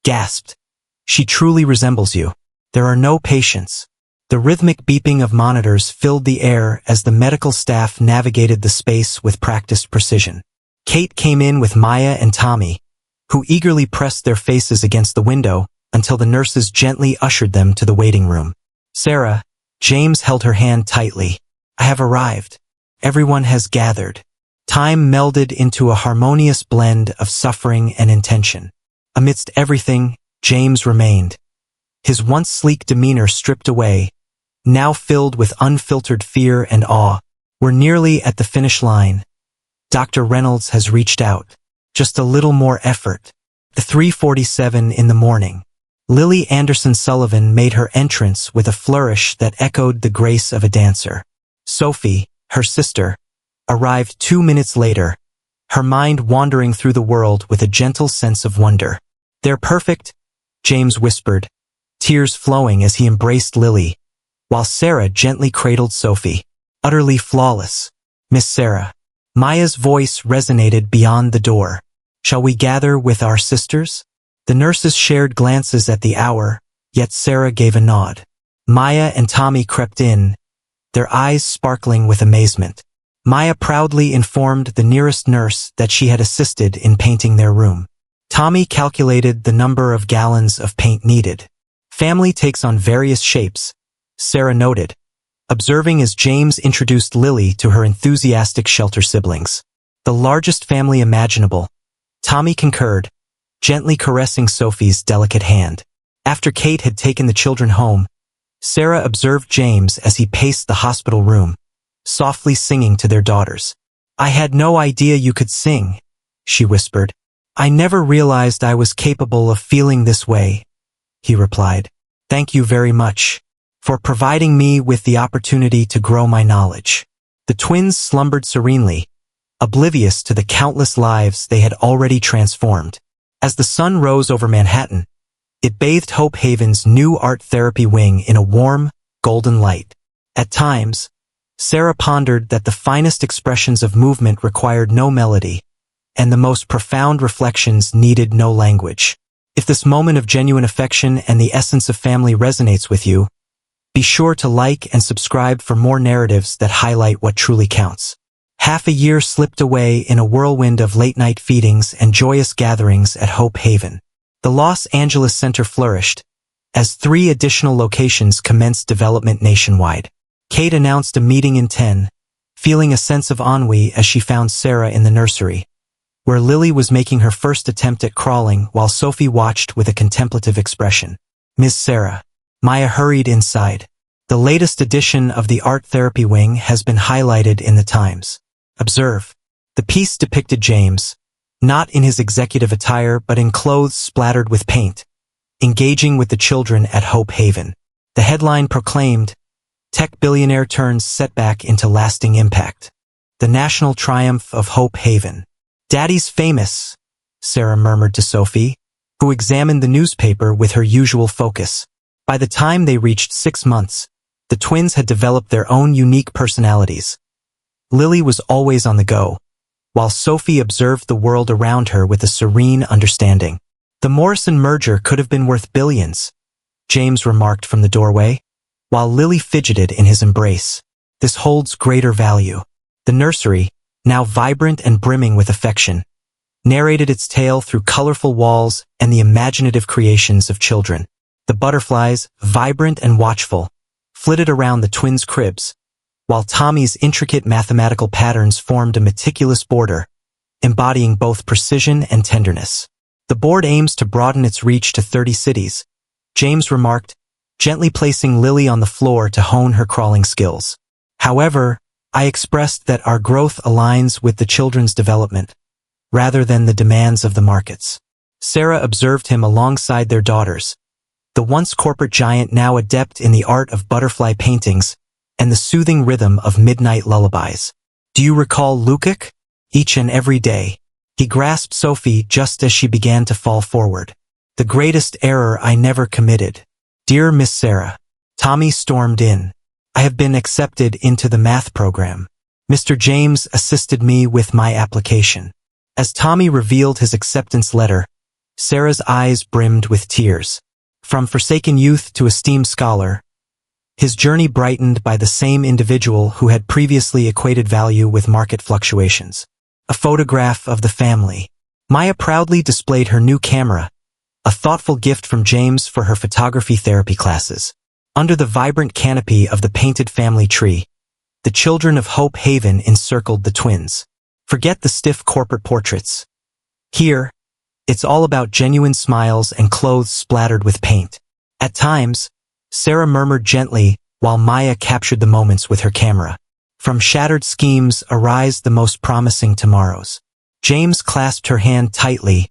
gasped. She truly resembles you. There are no patients. The rhythmic beeping of monitors filled the air as the medical staff navigated the space with practiced precision. Kate came in with Maya and Tommy, who eagerly pressed their faces against the window until the nurses gently ushered them to the waiting room. Sarah, James held her hand tightly. I have arrived. Everyone has gathered. Time melded into a harmonious blend of suffering and intention. Amidst everything, James remained. His once sleek demeanor stripped away, now filled with unfiltered fear and awe. We're nearly at the finish line. Dr. Reynolds has reached out. Just a little more effort. At 3:47 in the morning, Lily Anderson Sullivan made her entrance with a flourish that echoed the grace of a dancer. Sophie, her sister, arrived 2 minutes later, her mind wandering through the world with a gentle sense of wonder. They're perfect, James whispered, tears flowing as he embraced Lily, while Sarah gently cradled Sophie. Utterly flawless. Miss Sarah. Maya's voice resonated beyond the door. Shall we gather with our sisters? The nurses shared glances at the hour, yet Sarah gave a nod. Maya and Tommy crept in, their eyes sparkling with amazement. Maya proudly informed the nearest nurse that she had assisted in painting their room. Tommy calculated the number of gallons of paint needed. Family takes on various shapes, Sarah noted, observing as James introduced Lily to her enthusiastic shelter siblings. The largest family imaginable, Tommy concurred, gently caressing Sophie's delicate hand. After Kate had taken the children home, Sarah observed James as he paced the hospital room, softly singing to their daughters. I had no idea you could sing, she whispered. I never realized I was capable of feeling this way, he replied. Thank you very much for providing me with the opportunity to grow my knowledge. The twins slumbered serenely, oblivious to the countless lives they had already transformed. As the sun rose over Manhattan, it bathed Hope Haven's new art therapy wing in a warm, golden light. At times, Sarah pondered that the finest expressions of movement required no melody, and the most profound reflections needed no language. If this moment of genuine affection and the essence of family resonates with you, be sure to like and subscribe for more narratives that highlight what truly counts. Half a year slipped away in a whirlwind of late-night feedings and joyous gatherings at Hope Haven. The Los Angeles Center flourished, as 3 additional locations commenced development nationwide. Kate announced a meeting in 10, feeling a sense of ennui as she found Sarah in the nursery, where Lily was making her first attempt at crawling while Sophie watched with a contemplative expression. Miss Sarah. Maya hurried inside. The latest edition of the art therapy wing has been highlighted in the Times. Observe. The piece depicted James, not in his executive attire but in clothes splattered with paint, engaging with the children at Hope Haven. The headline proclaimed, Tech billionaire turns setback into lasting impact. The national triumph of Hope Haven. Daddy's famous, Sarah murmured to Sophie, who examined the newspaper with her usual focus. By the time they reached 6 months, the twins had developed their own unique personalities. Lily was always on the go, while Sophie observed the world around her with a serene understanding. The Morrison merger could have been worth billions, James remarked from the doorway, while Lily fidgeted in his embrace. This holds greater value. The nursery, now vibrant and brimming with affection, narrated its tale through colorful walls and the imaginative creations of children. The butterflies, vibrant and watchful, flitted around the twins' cribs, while Tommy's intricate mathematical patterns formed a meticulous border, embodying both precision and tenderness. The board aims to broaden its reach to 30 cities, James remarked, gently placing Lily on the floor to hone her crawling skills. However, I expressed that our growth aligns with the children's development, rather than the demands of the markets. Sarah observed him alongside their daughters, the once corporate giant now adept in the art of butterfly paintings and the soothing rhythm of midnight lullabies. Do you recall Lukic? Each and every day. He grasped Sophie just as she began to fall forward. The greatest error I never committed. Dear Miss Sarah. Tommy stormed in. I have been accepted into the math program. Mr. James assisted me with my application. As Tommy revealed his acceptance letter, Sarah's eyes brimmed with tears. From forsaken youth to esteemed scholar, his journey brightened by the same individual who had previously equated value with market fluctuations. A photograph of the family. Maya proudly displayed her new camera, a thoughtful gift from James for her photography therapy classes. Under the vibrant canopy of the painted family tree, the children of Hope Haven encircled the twins. Forget the stiff corporate portraits. Here, it's all about genuine smiles and clothes splattered with paint. At times, Sarah murmured gently while Maya captured the moments with her camera. From shattered schemes arise the most promising tomorrows. James clasped her hand tightly,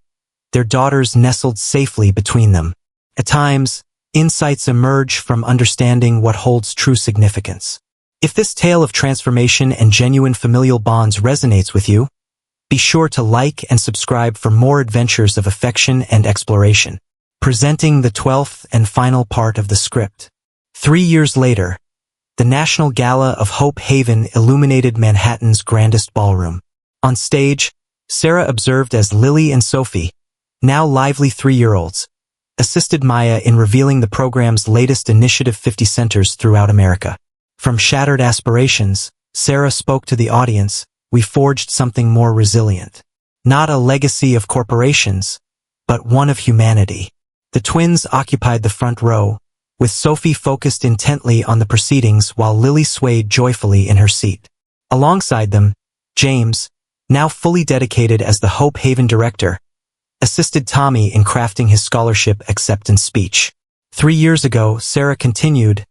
their daughters nestled safely between them. At times, insights emerge from understanding what holds true significance. If this tale of transformation and genuine familial bonds resonates with you, be sure to like and subscribe for more adventures of affection and exploration. Presenting the 12th and final part of the script. 3 years later, the National Gala of Hope Haven illuminated Manhattan's grandest ballroom. On stage, Sarah observed as Lily and Sophie, now lively 3-year-olds, assisted Maya in revealing the program's latest initiative, 50 centers throughout America. From shattered aspirations, Sarah spoke to the audience, we forged something more resilient. Not a legacy of corporations, but one of humanity. The twins occupied the front row, with Sophie focused intently on the proceedings while Lily swayed joyfully in her seat. Alongside them, James, now fully dedicated as the Hope Haven director, assisted Tommy in crafting his scholarship acceptance speech. 3 years ago, Sarah continued,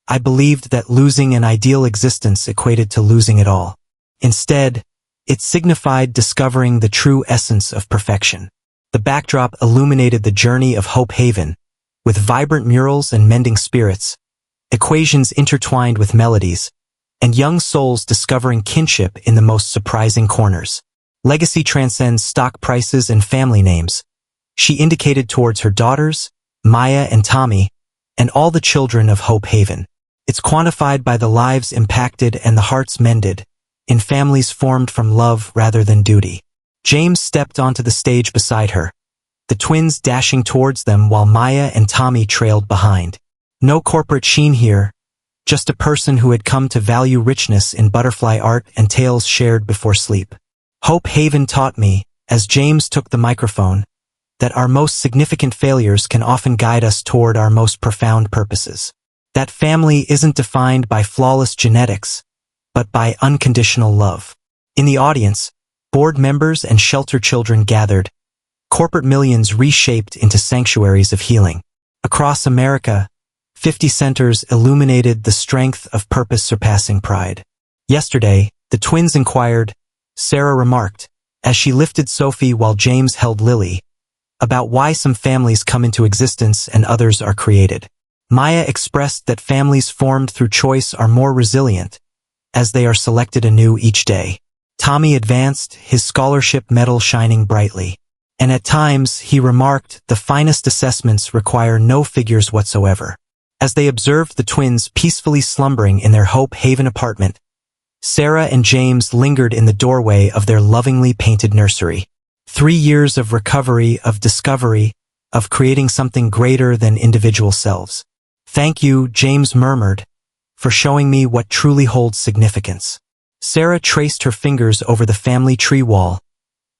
I believed that losing an ideal existence equated to losing it all. Instead, it signified discovering the true essence of perfection. The backdrop illuminated the journey of Hope Haven, with vibrant murals and mending spirits, equations intertwined with melodies, and young souls discovering kinship in the most surprising corners. Legacy transcends stock prices and family names. She indicated towards her daughters, Maya and Tommy, and all the children of Hope Haven. It's quantified by the lives impacted and the hearts mended, in families formed from love rather than duty. James stepped onto the stage beside her, the twins dashing towards them while Maya and Tommy trailed behind. No corporate sheen here, just a person who had come to value richness in butterfly art and tales shared before sleep. Hope Haven taught me, as James took the microphone, that our most significant failures can often guide us toward our most profound purposes. That family isn't defined by flawless genetics, but by unconditional love. In the audience, board members and shelter children gathered, corporate millions reshaped into sanctuaries of healing. Across America, 50 centers illuminated the strength of purpose surpassing pride. Yesterday, the twins inquired, Sarah remarked, as she lifted Sophie while James held Lily, about why some families come into existence and others are created. Maya expressed that families formed through choice are more resilient, as they are selected anew each day. Tommy advanced, his scholarship medal shining brightly. And at times, he remarked, the finest assessments require no figures whatsoever. As they observed the twins peacefully slumbering in their Hope Haven apartment, Sarah and James lingered in the doorway of their lovingly painted nursery. 3 years of recovery, of discovery, of creating something greater than individual selves. Thank you, James murmured, for showing me what truly holds significance. Sarah traced her fingers over the family tree wall,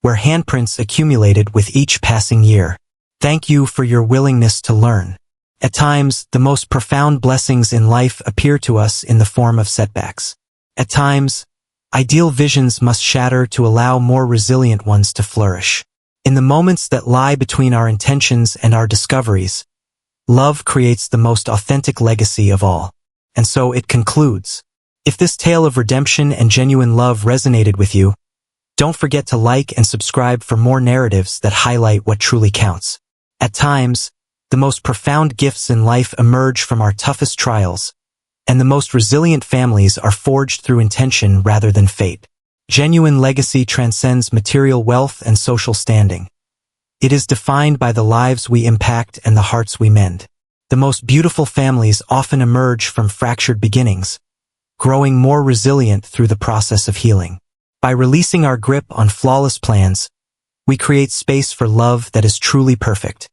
where handprints accumulated with each passing year. Thank you for your willingness to learn. At times, the most profound blessings in life appear to us in the form of setbacks. At times, ideal visions must shatter to allow more resilient ones to flourish. In the moments that lie between our intentions and our discoveries, love creates the most authentic legacy of all. And so it concludes. If this tale of redemption and genuine love resonated with you, don't forget to like and subscribe for more narratives that highlight what truly counts. At times, the most profound gifts in life emerge from our toughest trials, and the most resilient families are forged through intention rather than fate. Genuine legacy transcends material wealth and social standing. It is defined by the lives we impact and the hearts we mend. The most beautiful families often emerge from fractured beginnings, growing more resilient through the process of healing. By releasing our grip on flawless plans, we create space for love that is truly perfect.